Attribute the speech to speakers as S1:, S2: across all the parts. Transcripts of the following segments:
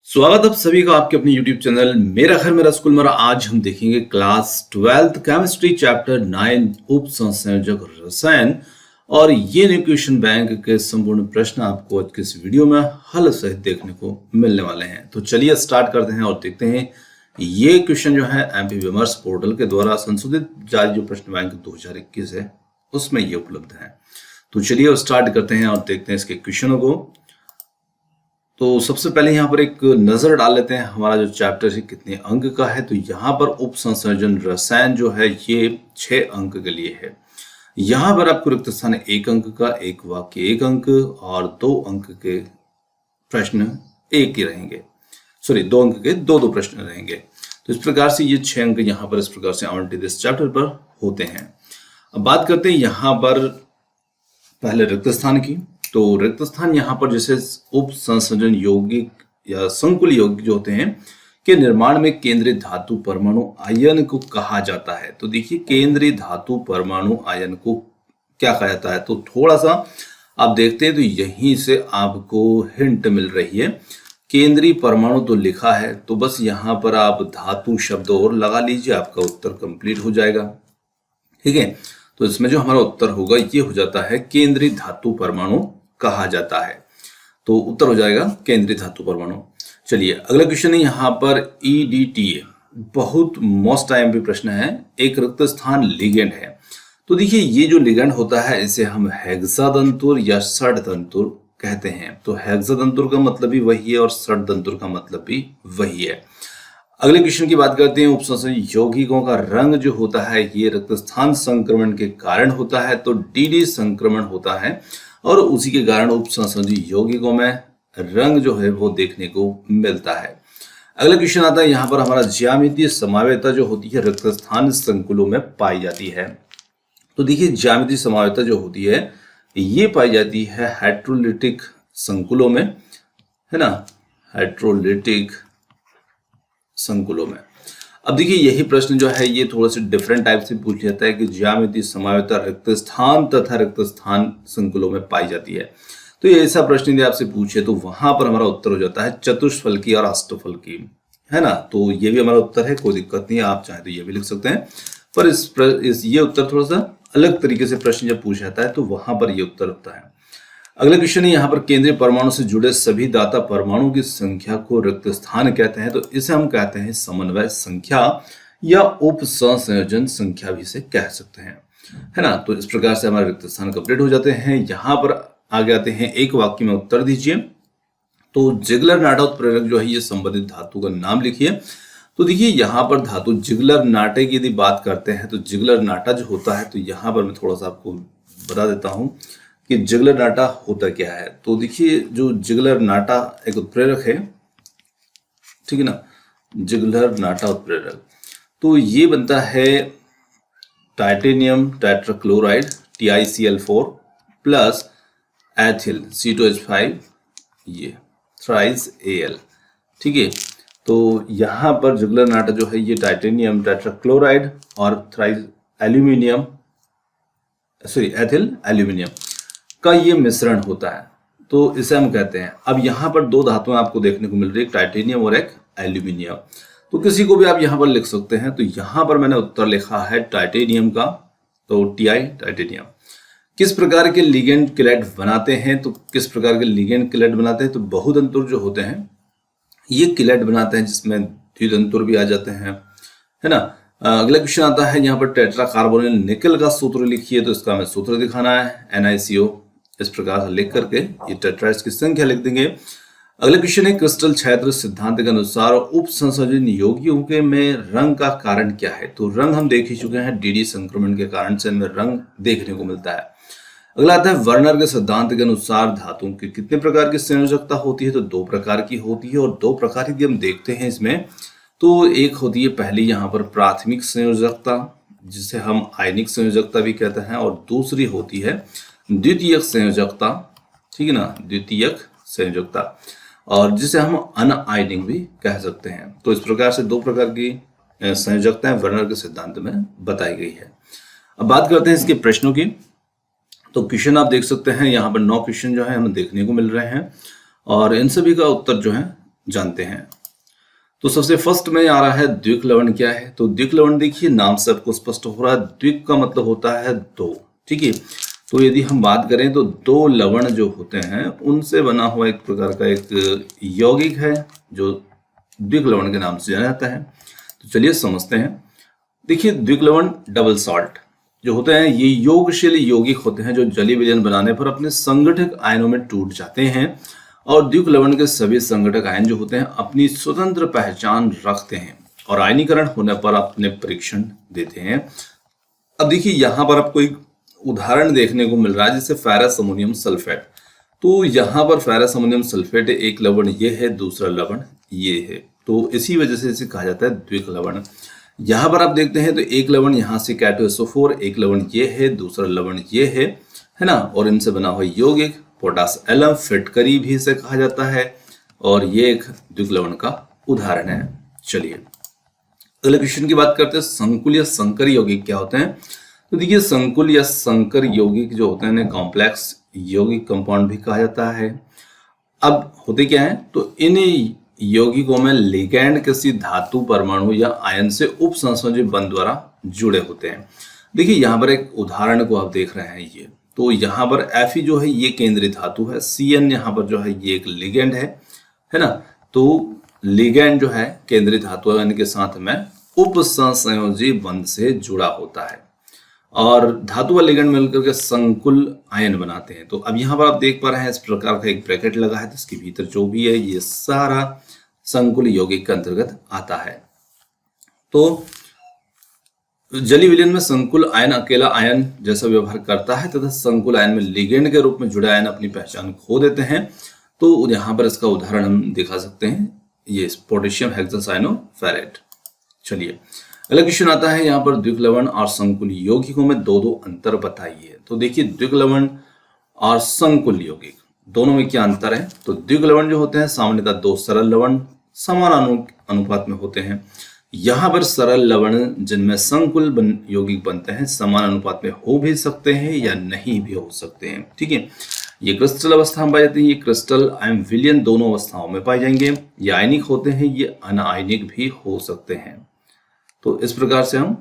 S1: स्वागत आप सभी का आपके अपने YouTube चैनल मेरा घर मेरा स्कूल मेरा। आज हम देखेंगे क्लास 12th केमिस्ट्री चैप्टर 9 उप संयोजक रसायन और ये न्यू क्वेश्चन बैंक के संपूर्ण प्रश्न आपको आज के इस वीडियो में हल सहित देखने को मिलने वाले हैं। तो चलिए स्टार्ट करते हैं और देखते हैं ये क्वेश्चन जो है एमपी विमर्श पोर्टल के द्वारा संशोधित जारी जो प्रश्न बैंक 2021 है उसमें ये उपलब्ध है। तो चलिए स्टार्ट करते हैं और देखते हैं इसके क्वेश्चनों को। तो सबसे पहले यहाँ पर एक नजर डाल लेते हैं हमारा जो चैप्टर है कितने अंक का है। तो यहाँ पर उप संयोजन रसायन जो है ये 6 अंक के लिए है। यहाँ पर आपको रिक्त स्थान 1 अंक का, एक वाक्य 1 अंक और 2 अंक के प्रश्न एक ही रहेंगे, 2 अंक के 2 प्रश्न रहेंगे। तो इस प्रकार से ये 6 अंक यहाँ पर इस प्रकार से आवंटित इस चैप्टर पर होते हैं। अब बात करते हैं यहाँ पर पहले रिक्त स्थान की। तो रिक्त स्थान यहाँ पर जैसे उप संयोजन यौगिक या संकुल यौगिक जो होते हैं के निर्माण में केंद्रीय धातु परमाणु आयन को कहा जाता है। तो देखिए केंद्रीय धातु परमाणु आयन को क्या कहा जाता है, तो थोड़ा सा आप देखते हैं तो यहीं से आपको हिंट मिल रही है। केंद्रीय परमाणु तो लिखा है, तो बस यहाँ पर आप धातु शब्द और लगा लीजिए, आपका उत्तर कंप्लीट हो जाएगा। ठीक है, तो इसमें जो हमारा उत्तर होगा ये हो जाता है केंद्रीय धातु परमाणु कहा जाता है। तो उत्तर हो जाएगा केंद्रीय धातु परमाणु। चलिए अगला क्वेश्चन है यहाँ पर EDTA, बहुत मोस्ट आईएमपी प्रश्न है। एक रिक्त स्थान लिगेंड है। तो देखिए ये जो लिगेंड होता है इसे हम हेक्सातंतुर या षड्तंतुर कहते हैं। तो हेक्सातंतुर का मतलब भी वही है और षड्तंतुर का मतलब भी वही है। अगले क्वेश्चन की बात करते हैं। उपसंयोजक यौगिकों का रंग जो होता है ये रिक्त स्थान संक्रमण के कारण होता है। तो DD संक्रमण होता है और उसी के कारण उपसंयोजक यौगिकों में रंग जो है वो देखने को मिलता है। अगला क्वेश्चन आता है यहाँ पर हमारा ज्यामितीय समावेयता जो होती है रिक्त स्थान संकुलों में पाई जाती है। तो देखिए ज्यामितीय समावेयता जो होती है ये पाई जाती है हेट्रोलिटिक संकुलों में, है ना, हेट्रोलिटिक संकुलों में। अब देखिए यही प्रश्न जो है ये थोड़ा सा डिफरेंट टाइप से पूछ जाता है कि ज्यामितीय समावेयता रिक्त स्थान तथा रिक्त स्थान संकुलों में पाई जाती है। तो ये ऐसा प्रश्न यदि आपसे पूछे तो वहां पर हमारा उत्तर हो जाता है चतुष्फलकी और अष्टफलकी, है ना। तो ये भी हमारा उत्तर है, कोई दिक्कत नहीं है, आप चाहे तो ये भी लिख सकते हैं। पर ये उत्तर थोड़ा सा अलग तरीके से प्रश्न जब पूछा जाता है तो वहां पर ये उत्तर होता है। अगला क्वेश्चन है यहाँ पर केंद्रीय परमाणु से जुड़े सभी दाता परमाणु की संख्या को रिक्त स्थान कहते हैं। तो इसे हम कहते हैं समन्वय संख्या या उप संयोजन संख्या भी इसे कह सकते हैं, है ना। तो इस प्रकार से हमारे रिक्त स्थान कंप्लीट हो जाते हैं। यहाँ पर आगे आते हैं, एक वाक्य में उत्तर दीजिए। तो जिगलर नाटा उत्प्रेरक जो है ये संबंधित धातु का नाम लिखिए। तो देखिए यहाँ पर धातु जिगलर नाटे की यदि बात करते हैं तो जिगलर नाटा जो होता है, तो यहाँ पर मैं थोड़ा सा आपको बता देता हूँ कि जिगलर नाटा होता क्या है। तो देखिए जो जिगलर नाटा एक उत्प्रेरक है, ठीक है ना, जिगलर नाटा उत्प्रेरक, तो ये बनता है titanium tetrachloride TiCl4 plus ethyl C2H5 ये थ्राइस Al, ठीक है। तो यहाँ पर जिगलर नाटा जो है ये टाइटेनियम टेट्राक्लोराइड और थ्राइस एल्यूमिनियम एथिल एल्यूमिनियम का ये मिश्रण होता है, तो इसे हम कहते हैं। अब यहाँ पर 2 धातुएं आपको देखने को मिल रही है, एक टाइटेनियम और एक एल्यूमिनियम। तो किसी को भी आप यहाँ पर लिख सकते हैं। तो यहाँ पर मैंने उत्तर लिखा है टाइटेनियम का, तो Ti टाइटेनियम। किस प्रकार के लिगेंड किलेट बनाते हैं, तो किस प्रकार के लिगेंड किलेट बनाते हैं, तो बहुतंतुर जो होते हैं ये किलेट बनाते हैं जिसमें द्वितंतुर भी आ जाते हैं, है ना। अगला क्वेश्चन आता है यहाँ पर टेट्रा कार्बोनिल निकल का सूत्र लिखिए। तो इसका हमें सूत्र दिखाना है NiCO, इस प्रकार से लिख करके ये टेट्राइड्स की संख्या लिख देंगे। अगला क्वेश्चन है क्रिस्टल क्षेत्र सिद्धांत के अनुसार उप संयोजन यौगिकों के में रंग का कारण क्या है। तो रंग हम देख ही चुके हैं, DD संक्रमण के कारण से इनमें रंग देखने को मिलता है। अगला आता है वर्नर के सिद्धांत के अनुसार धातुओं की कितने प्रकार की संयोजकता होती है। तो 2 प्रकार की होती है और 2 प्रकार की हम देखते हैं इसमें। तो एक होती है पहली यहाँ पर प्राथमिक संयोजकता जिसे हम आयनिक संयोजकता भी कहते हैं, और दूसरी होती है द्वितीयक संयोजकता, ठीक है ना, द्वितीयक संयोजकता, और जिसे हम अनआयनिक भी कह सकते हैं। तो इस प्रकार से 2 प्रकार की संयोजकताएं वर्नर के सिद्धांत में बताई गई है। अब बात करते हैं इसके प्रश्नों की। तो क्वेश्चन आप देख सकते हैं यहाँ पर 9 क्वेश्चन जो है हमें देखने को मिल रहे हैं और इन सभी का उत्तर जो है जानते हैं। तो सबसे फर्स्ट में आ रहा है द्विक लवण क्या है। तो द्विक लवण देखिए नाम से आपको स्पष्ट हो रहा है, द्विक का मतलब होता है दो, ठीक है। तो यदि हम बात करें तो दो लवण जो होते हैं उनसे बना हुआ एक प्रकार का एक यौगिक है जो द्विक लवण के नाम से जाना जाता है। तो चलिए समझते हैं। देखिए द्विक लवण डबल सॉल्ट जो होते हैं ये योगशील यौगिक होते हैं जो जलीय विलयन बनाने पर अपने संगठक आयनों में टूट जाते हैं। और द्विक लवण के सभी संगठक आयन जो होते हैं अपनी स्वतंत्र पहचान रखते हैं और आयनीकरण होने पर अपने परीक्षण देते हैं। अब देखिए यहाँ पर आपको एक उदाहरण देखने को मिल रहा है जैसे फेरस अमोनियम सल्फेट। तो यहाँ पर फेरस अमोनियम सल्फेट एक लवण ये है, दूसरा लवण ये है, तो इसी वजह से इसे कहा जाता है द्विक लवण। यहाँ पर आप देखते हैं तो एक लवण यहाँ से K2SO4, एक लवण ये है, दूसरा लवण ये है ना, और इनसे बना हुआ यौगिक पोटास एलम फिटकरी भी इसे कहा जाता है और ये एक द्विक लवण का उदाहरण है। चलिए अगले क्वेश्चन की बात करते हैं, संकुल या संकर यौगिक क्या होते हैं। तो देखिए संकुल या संकर यौगिक जो होते हैं इन्हें कॉम्प्लेक्स यौगिक कंपाउंड भी कहा जाता है। अब होते क्या है, तो इन यौगिकों में लिगैंड किसी धातु परमाणु या आयन से उप संयोजी बंध द्वारा जुड़े होते हैं। देखिए यहाँ पर एक उदाहरण को आप देख रहे हैं ये, तो यहाँ पर Fe जो है ये केंद्रीय धातु है, Cn यहाँ पर जो है ये एक लिगैंड है ना। तो लिगैंड जो है केंद्रीय धातु आयन के साथ में उप संयोजी बंध से जुड़ा होता है और धातु व लिगैंड मिलकर के संकुल आयन बनाते हैं। तो अब यहाँ पर आप देख पा रहे हैं इस प्रकार का एक ब्रैकेट लगा है, तो इसके भीतर जो भी है ये सारा संकुल यौगिक के अंतर्गत आता है। तो जलीय विलयन में संकुल आयन अकेला आयन जैसा व्यवहार करता है तथा संकुल आयन में लिगैंड के रूप में जुड़े आयन अपनी पहचान खो देते हैं। तो यहाँ पर इसका उदाहरण हम दिखा सकते हैं, ये पोटेशियम हेक्सासाइनोफेरेट। चलिए अगला क्वेश्चन आता है यहाँ पर द्विक लवण और संकुल यौगिकों में दो अंतर बताइए। तो देखिए द्विक लवण और संकुल यौगिक दोनों में क्या अंतर है। तो द्विक लवण जो होते हैं सामान्यतः दो सरल लवण समान अनुपात में होते हैं। यहाँ पर सरल लवण जिनमें संकुल यौगिक बनते हैं समान अनुपात में हो भी सकते हैं या नहीं भी हो सकते हैं, ठीक है। ये क्रिस्टल अवस्था में पाई जाती है, ये क्रिस्टल एवं विलयन दोनों अवस्थाओं में पाए जाएंगे। ये आयनिक होते हैं, ये अनायनिक भी हो सकते हैं। तो इस प्रकार से हम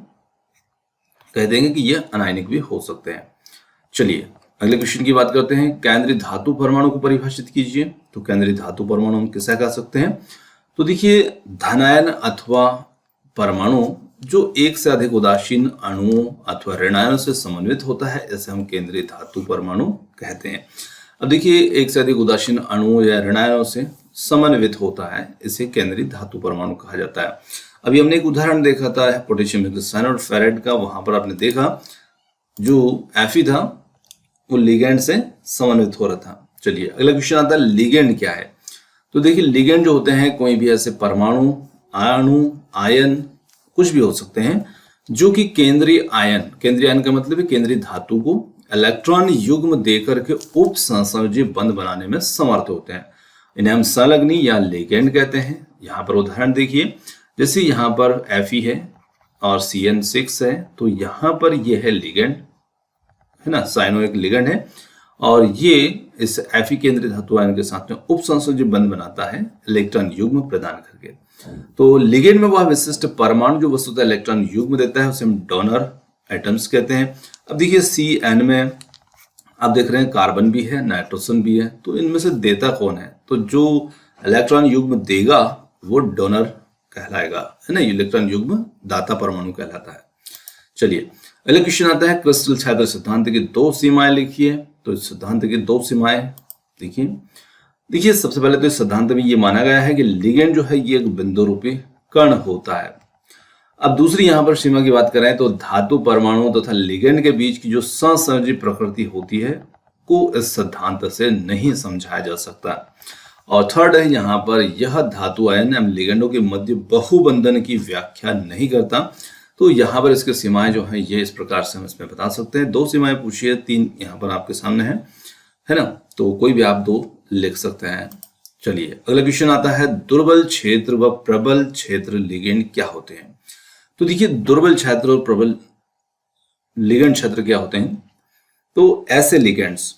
S1: कह देंगे कि ये अनायनिक भी हो सकते हैं। चलिए अगले क्वेश्चन की बात करते हैं, केंद्रीय धातु परमाणु को परिभाषित कीजिए। तो केंद्रीय धातु परमाणु हम किसे कह सकते हैं। तो देखिए धनायन अथवा परमाणु जो एक से अधिक उदासीन अणुओं अथवा ऋणायनों से समन्वित होता है इसे हम केंद्रीय धातु परमाणु कहते हैं। अब देखिए एक से अधिक उदासीन अणुओं या ऋणायनों से समन्वित होता है इसे केंद्रीय धातु परमाणु कहा जाता है। अभी हमने एक उदाहरण देखा था पोटेशियम हेक्सासाइनोफेरेट का, वहां पर आपने देखा जो Fe था वो लिगैंड से समन्वित हो रहा था। चलिए अगला क्वेश्चन आता है लिगैंड क्या है। तो देखिए लिगैंड जो होते हैं कोई भी ऐसे परमाणु अणु आयन कुछ भी हो सकते हैं जो कि केंद्रीय आयन का मतलब है केंद्रीय धातु को इलेक्ट्रॉन युग्म देकर के उप सहसंयोजी बंध बनाने में समर्थ होते हैं। इन्हें हम संलग्नी या लिगैंड कहते हैं। यहाँ पर उदाहरण देखिए, जैसे यहाँ पर Fe है और CN6 है, तो यहाँ पर ये है लिगैंड है ना, साइनो एक लिगैंड है और ये इस Fe केंद्रीय धातु आयन के साथ में उप सहसंयोजी बंध बनाता है इलेक्ट्रॉन युग्म प्रदान करके। तो लिगैंड में वह विशिष्ट परमाणु जो वस्तुतः इलेक्ट्रॉन युग्म देता है उसे हम डोनर एटम्स कहते हैं। अब देखिए CN में आप देख रहे हैं कार्बन भी है, नाइट्रोजन भी है, तो इनमें से देता कौन है। तो जो इलेक्ट्रॉन युग्म देगा वो डोनर कहलाएगा, है ना, इलेक्ट्रॉन युग्म दाता परमाणु कहलाता है। चलिए अगला क्वेश्चन आता है क्रिस्टल छात्र सिद्धांत की दो सीमाएं लिखिए। तो सिद्धांत की दो सीमाएं देखिए सबसे पहले तो इस सिद्धांत में ये माना गया है कि लिगैंड जो है ये एक बिंदु रूपी कण होता है। अब दूसरी यहाँ पर सीमा की बात करें तो धातु परमाणु तथा लिगैंड के बीच की जो सहसंयोजी प्रकृति होती है को इस सिद्धांत से नहीं समझाया जा सकता। और थर्ड है यहाँ पर यह धातु आयन एवं लिगैंडों के मध्य बहुबंधन की व्याख्या नहीं करता। तो यहाँ पर इसके सीमाएं जो है ये इस प्रकार से हम इसमें बता सकते हैं। दो सीमाएं पूछिए, तीन यहाँ पर आपके सामने है ना, तो कोई भी आप दो लिख सकते हैं। चलिए अगला क्वेश्चन आता है दुर्बल क्षेत्र व प्रबल क्षेत्र लिगैंड क्या होते हैं। तो देखिए दुर्बल क्षेत्र और प्रबल लिगैंड क्षेत्र क्या होते हैं। तो ऐसे लिगैंड्स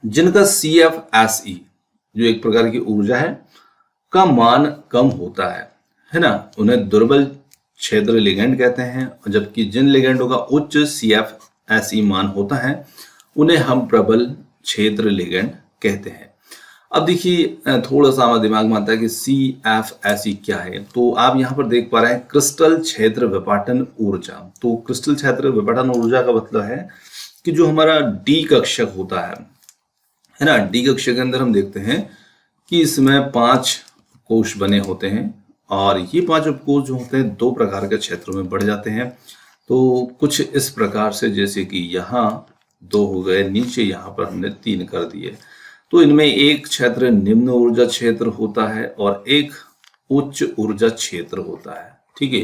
S1: जिनका CFSE जो एक प्रकार की ऊर्जा है का मान कम होता है ना, उन्हें दुर्बल क्षेत्र लिगेंड कहते हैं, जबकि जिन लिगेंडों का उच्च CFSE मान होता है उन्हें हम प्रबल क्षेत्र लिगेंड कहते हैं। अब देखिए थोड़ा सा हमारे दिमाग में आता है कि CFSE क्या है, तो आप यहाँ पर देख पा रहे हैं क्रिस्टल क्षेत्र विपाटन ऊर्जा। तो क्रिस्टल क्षेत्र विपाटन ऊर्जा का मतलब है कि जो हमारा डी कक्षक होता है ना, डी कक्षक के अंदर हम देखते हैं कि इसमें 5 कोश बने होते हैं और ये 5 उपकोष जो होते हैं 2 प्रकार के क्षेत्रों में बढ़ जाते हैं। तो कुछ इस प्रकार से, जैसे कि यहाँ 2 हो गए, नीचे यहाँ पर हमने 3 कर दिए। तो इनमें एक क्षेत्र निम्न ऊर्जा क्षेत्र होता है और एक उच्च ऊर्जा क्षेत्र होता है। ठीक है,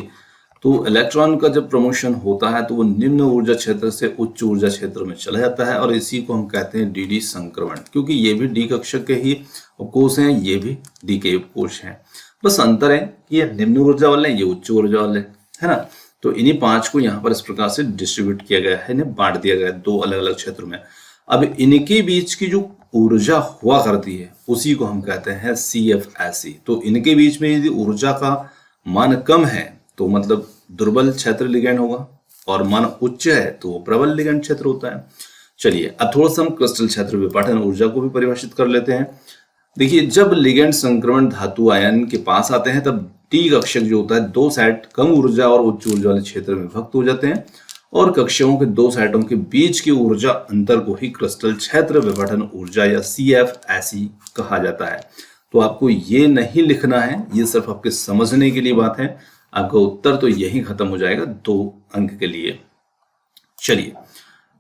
S1: तो इलेक्ट्रॉन का जब प्रमोशन होता है तो वो निम्न ऊर्जा क्षेत्र से उच्च ऊर्जा क्षेत्र में चला जाता है और इसी को हम कहते हैं DD संक्रमण, क्योंकि ये भी डी कक्षक के ही उपकोष हैं, ये भी डी के उपकोष हैं। बस अंतर है कि ये निम्न ऊर्जा वाले हैं, ये उच्च ऊर्जा वाले, है ना। तो इन्हीं 5 को यहाँ पर इस प्रकार से डिस्ट्रीब्यूट किया गया है, इन्हें बांट दिया गया है 2 अलग अलग क्षेत्रों में। अब इनके बीच की जो ऊर्जा हुआ करती है उसी को हम कहते हैं CFSE। तो इनके बीच में यदि ऊर्जा का मान कम है तो मतलब दुर्बल क्षेत्र लिगेंड होगा, और मान उच्च है तो वो प्रबल लिगेंड क्षेत्र होता है। चलिए अब थोड़ा सा हम क्रिस्टल क्षेत्र विपाटन ऊर्जा को भी परिभाषित कर लेते हैं। देखिए, जब लिगेंड संक्रमण धातु आयन के पास आते हैं तब डी कक्षक जो होता है 2 साइड कम ऊर्जा और उच्च ऊर्जा वाले क्षेत्र में विभक्त हो जाते हैं और कक्षकों के 2 साइडों के बीच की ऊर्जा अंतर को ही क्रिस्टल क्षेत्र विभाजन ऊर्जा या CFSE कहा जाता है। तो आपको ये नहीं लिखना है, ये सिर्फ आपके समझने के लिए बात है। आपका उत्तर तो यही खत्म हो जाएगा 2 अंक के लिए। चलिए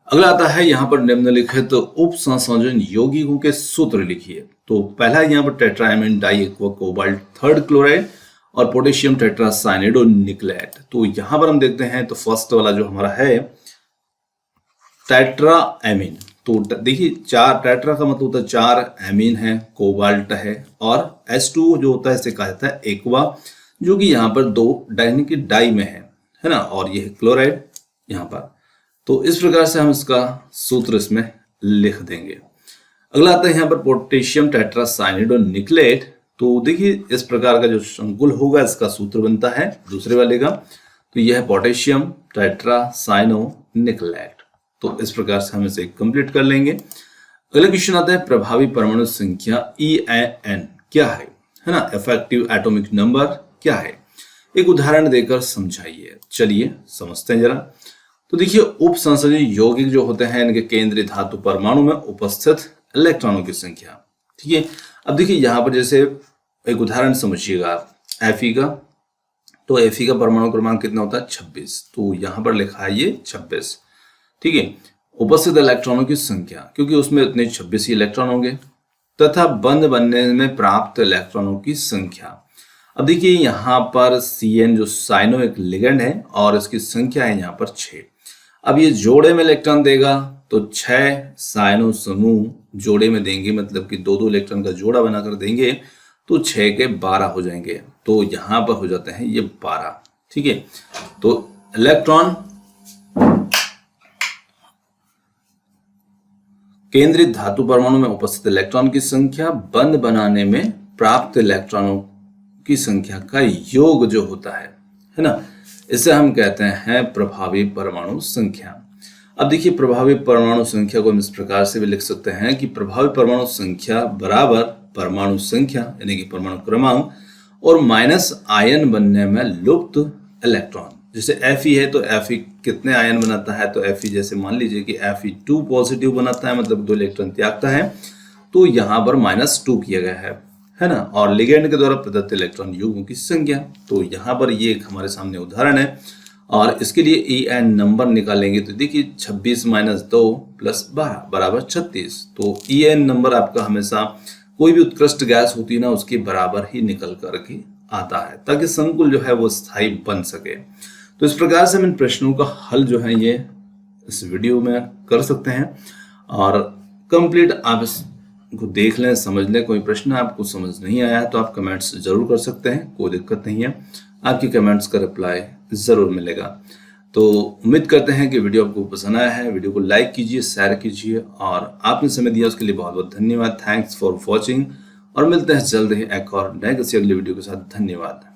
S1: अगला आता है यहाँ पर निम्नलिखित तो उप संयोजन यौगिकों के सूत्र लिखिए। तो पहला यहाँ पर tetraammine diaqua cobalt 3rd chloride और पोटेशियम टेट्रासाइनाइड निकलेट। तो यहां पर हम देखते हैं तो फर्स्ट वाला जो हमारा है टेट्राएमीन। तो देखिए 4 टेट्रा का मतलब होता है 4 एमीन है, कोबाल्ट है और H2 जो होता है इसे कहा जाता है एक्वा, जो कि यहाँ पर 2 डाइनिक की डाई में है ना, और ये क्लोराइड यहाँ पर। तो इस प्रकार से हम इसका सूत्र इसमें लिख देंगे। अगला आता है यहाँ पर पोटेशियम टेट्रासाइनाइड और निकलेट। तो देखिए इस प्रकार का जो संकुल होगा इसका सूत्र बनता है दूसरे वाले का, तो यह है पोटेशियम टेट्रासाइनो निकलेट। तो इस प्रकार से हम इसे कंप्लीट कर लेंगे। अगला क्वेश्चन आता है प्रभावी परमाणु संख्या EAN क्या है ना, इफेक्टिव एटॉमिक नंबर क्या है, एक उदाहरण देकर समझाइए। चलिए समझते हैं जरा। तो देखिए उप संयोजन यौगिक जो होते हैं इनके केंद्रीय धातु परमाणु में उपस्थित इलेक्ट्रॉनों की संख्या। ठीक है, अब देखिए यहाँ पर जैसे एक उदाहरण समझिएगा आप Fe का, तो Fe का परमाणु क्रमांक कितना होता है 26, तो यहाँ पर लिखा है ये 26। ठीक है, उपस्थित इलेक्ट्रॉनों की संख्या, क्योंकि उसमें इतने 26 ही इलेक्ट्रॉन होंगे, तथा बंध बनने में प्राप्त इलेक्ट्रॉनों की संख्या। अब देखिए यहाँ पर Cn जो साइनो एक लिगेंड है और इसकी संख्या है यहाँ पर 6। अब ये जोड़े में इलेक्ट्रॉन देगा तो 6 साइनो समूह जोड़े में देंगे, मतलब कि 2-2 इलेक्ट्रॉन का जोड़ा बनाकर देंगे तो 6 के 12 हो जाएंगे। तो यहाँ पर हो जाते हैं ये 12। ठीक है, तो इलेक्ट्रॉन केंद्रित धातु परमाणु में उपस्थित इलेक्ट्रॉन की संख्या बंध बनाने में प्राप्त इलेक्ट्रॉनों की संख्या का योग जो होता है ना, इसे हम कहते हैं प्रभावी परमाणु संख्या। अब देखिए प्रभावी परमाणु संख्या को हम इस प्रकार से भी लिख सकते हैं कि प्रभावी परमाणु संख्या बराबर परमाणु संख्या यानी कि परमाणु क्रमांक और माइनस आयन बनने में लुप्त इलेक्ट्रॉन। जैसे Fe है तो Fe कितने आयन बनाता है, तो Fe जैसे मान लीजिए कि Fe2 पॉजिटिव बनाता है, मतलब 2 इलेक्ट्रॉन त्यागता है, तो यहाँ पर -2 किया गया है ना। और लिगेंड के द्वारा प्रदत्त इलेक्ट्रॉन युग्मों की संख्या, तो यहाँ पर ये एक हमारे सामने उदाहरण है और इसके लिए EN नंबर निकालेंगे तो देखिए 26 - 2 + 12 बराबर 36। तो EN नंबर आपका हमेशा कोई भी उत्कृष्ट गैस होती है ना उसके बराबर ही निकल करके आता है, ताकि संकुल जो है वो स्थायी बन सके। तो इस प्रकार से हम इन प्रश्नों का हल जो है ये इस वीडियो में कर सकते हैं और कंप्लीट आप इसको देख लें, समझ लें। कोई प्रश्न आपको समझ नहीं आया तो आप कमेंट्स जरूर कर सकते हैं, कोई दिक्कत नहीं है, आपके कमेंट्स का रिप्लाई जरूर मिलेगा। तो उम्मीद करते हैं कि वीडियो आपको पसंद आया है। वीडियो को लाइक कीजिए, शेयर कीजिए और आपने समय दिया उसके लिए बहुत बहुत धन्यवाद। थैंक्स फॉर वॉचिंग और मिलते हैं जल्द ही एक और नए किसी अगले वीडियो के साथ। धन्यवाद।